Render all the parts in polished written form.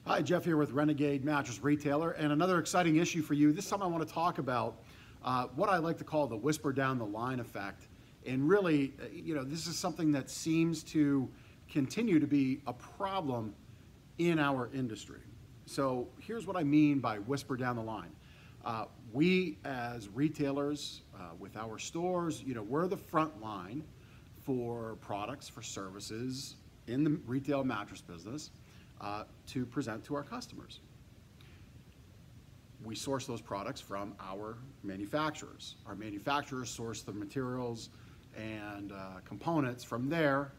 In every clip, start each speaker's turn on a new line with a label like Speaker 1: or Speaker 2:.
Speaker 1: Hi, Jeff here with Renegade Mattress Retailer, and another exciting issue for you. This time I want to talk about what I like to call the whisper down the line effect. And really, this is something that seems to continue to be a problem in our industry. So here's what I mean by whisper down the line. We as retailers with our stores, we're the front line for products, for services in the retail mattress business. To present to our customers. We source those products from our manufacturers. Our manufacturers source the materials and components from their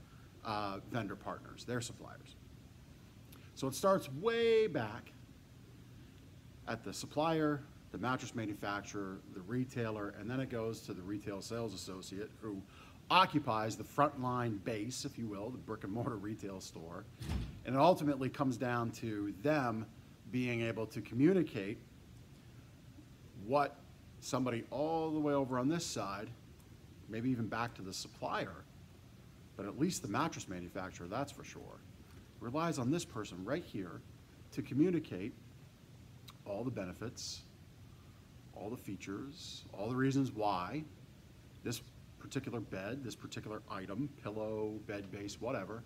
Speaker 1: vendor partners, their suppliers. So it starts way back at the supplier, the mattress manufacturer, the retailer, and then it goes to the retail sales associate who occupies the frontline base, if you will, the brick and mortar retail store. And it ultimately comes down to them being able to communicate what somebody all the way over on this side, maybe even back to the supplier, but at least the mattress manufacturer, that's for sure, relies on this person right here to communicate all the benefits, all the features, all the reasons why this particular bed, this particular item, pillow, bed base, whatever,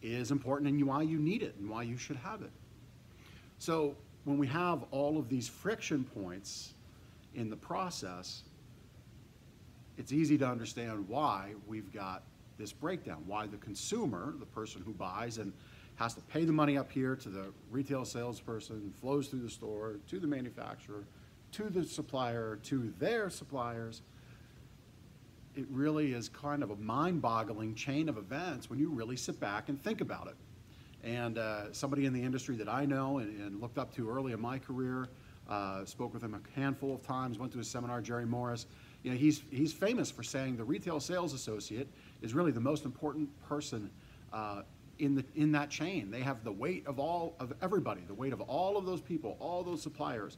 Speaker 1: is important and why you need it and why you should have it. So when we have all of these friction points in the process, it's easy to understand why we've got this breakdown, why the consumer, the person who buys and has to pay the money up here to the retail salesperson, flows through the store, to the manufacturer, to the supplier, to their suppliers. It really is kind of a mind-boggling chain of events when you really sit back and think about it. And somebody in the industry that I know and looked up to early in my career, spoke with him a handful of times, went to his seminar, Jerry Morris. He's famous for saying the retail sales associate is really the most important person in that chain. They have the weight of everybody, the weight of all of those people, all those suppliers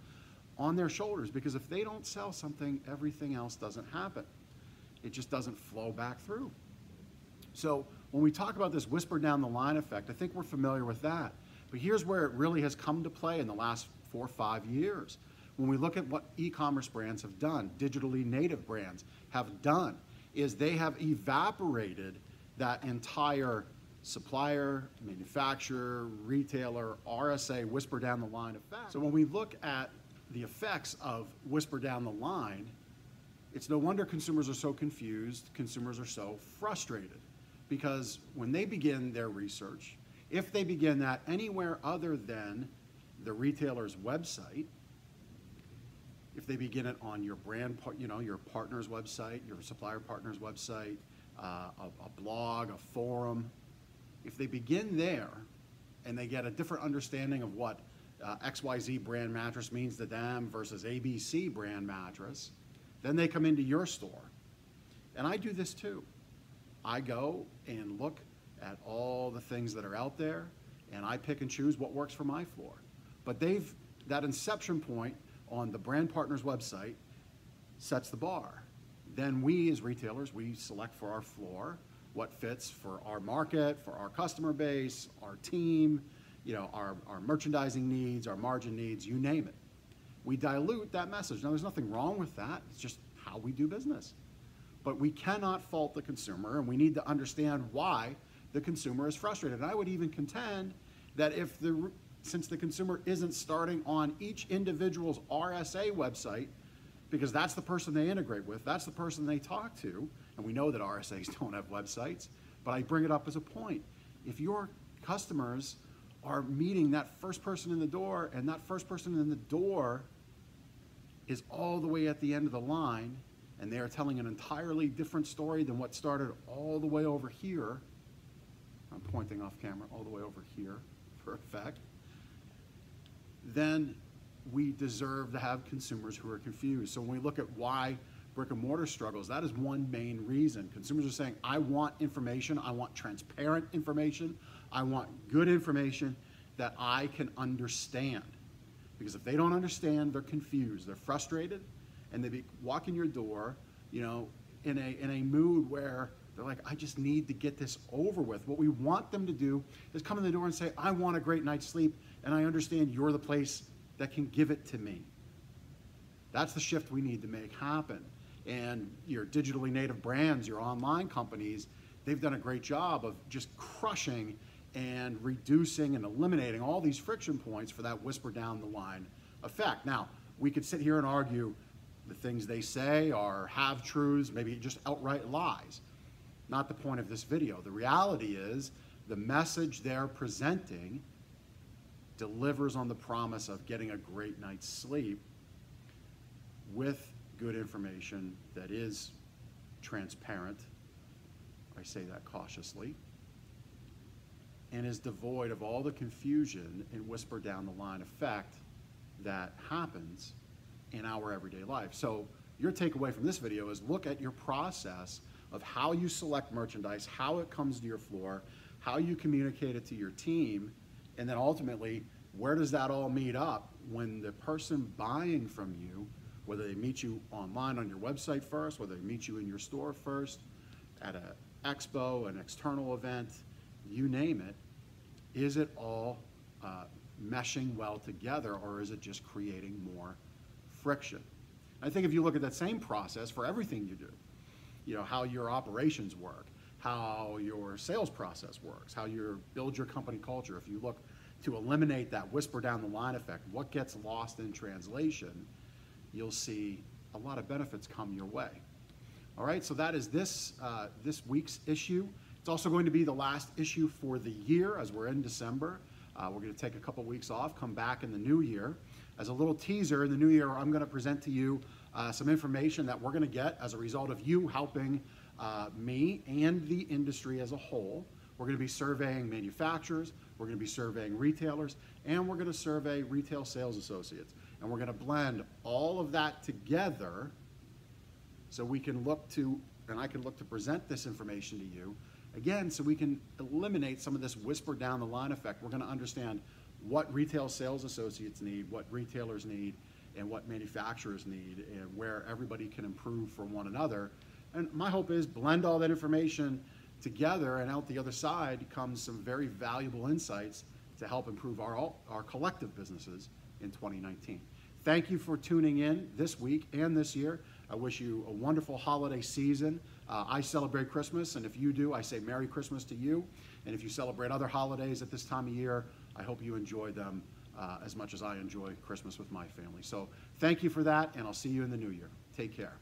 Speaker 1: on their shoulders, because if they don't sell something, everything else doesn't happen. It just doesn't flow back through. So when we talk about this whisper down the line effect, I think we're familiar with that. But here's where it really has come to play in the last 4 or 5 years. When we look at what e-commerce brands have done, digitally native brands have done, is they have evaporated that entire supplier, manufacturer, retailer, RSA, whisper down the line effect. So when we look at the effects of whisper down the line, it's no wonder consumers are so confused, consumers are so frustrated, because when they begin their research, if they begin that anywhere other than the retailer's website, if they begin it on your brand, your partner's website, your supplier partner's website, a blog, a forum, if they begin there and they get a different understanding of what XYZ brand mattress means to them versus ABC brand mattress, then they come into your store. And I do this too. I go and look at all the things that are out there and I pick and choose what works for my floor. But that inception point on the brand partner's website sets the bar. Then we as retailers, we select for our floor what fits for our market, for our customer base, our team, our merchandising needs, our margin needs, you name it. We dilute that message. Now, there's nothing wrong with that. It's just how we do business. But we cannot fault the consumer, and we need to understand why the consumer is frustrated. And I would even contend that since the consumer isn't starting on each individual's RSA website, because that's the person they integrate with, that's the person they talk to, and we know that RSAs don't have websites, but I bring it up as a point. If your customers are meeting that first person in the door, and that first person in the door is all the way at the end of the line, and they are telling an entirely different story than what started all the way over here, I'm pointing off camera, all the way over here for effect, then we deserve to have consumers who are confused. So when we look at why brick and mortar struggles, that is one main reason. Consumers are saying, I want information, I want transparent information, I want good information that I can understand. Because if they don't understand, they're confused, they're frustrated, and they walk in your door, in a mood where They're like, I just need to get this over with. What we want them to do is come in the door and say, I want a great night's sleep, and I understand you're the place that can give it to me. That's the shift we need to make happen. And your digitally native brands, your online companies, they've done a great job of just crushing and reducing and eliminating all these friction points for that whisper down the line effect. Now, we could sit here and argue the things they say are half-truths, maybe just outright lies. Not the point of this video. The reality is the message they're presenting delivers on the promise of getting a great night's sleep with good information that is transparent, I say that cautiously, and is devoid of all the confusion and whisper down the line effect that happens in our everyday life. So your takeaway from this video is look at your process of how you select merchandise, how it comes to your floor, how you communicate it to your team, and then ultimately, where does that all meet up when the person buying from you, whether they meet you online on your website first, whether they meet you in your store first, at an expo, an external event, you name it, is it all meshing well together, or is it just creating more friction? I think if you look at that same process for everything you do, you know, how your operations work, how your sales process works, how you build your company culture, if you look to eliminate that whisper down the line effect, what gets lost in translation, you'll see a lot of benefits come your way. All right, so that is this week's issue. It's also going to be the last issue for the year as we're in December. We're going to take a couple weeks off, come back in the new year. As a little teaser, in the new year, I'm going to present to you some information that we're going to get as a result of you helping me and the industry as a whole. We're going to be surveying manufacturers, we're going to be surveying retailers, and we're going to survey retail sales associates. And we're going to blend all of that together so we can look to, and I can look to present this information to you, again, so we can eliminate some of this whisper down the line effect. We're going to understand what retail sales associates need, what retailers need, and what manufacturers need, and where everybody can improve for one another. And my hope is blend all that information together, and out the other side comes some very valuable insights to help improve our collective businesses in 2019. Thank you for tuning in this week and this year. I wish you a wonderful holiday season. I celebrate Christmas, and if you do, I say Merry Christmas to you. And if you celebrate other holidays at this time of year, I hope you enjoy them as much as I enjoy Christmas with my family. So thank you for that, and I'll see you in the new year. Take care.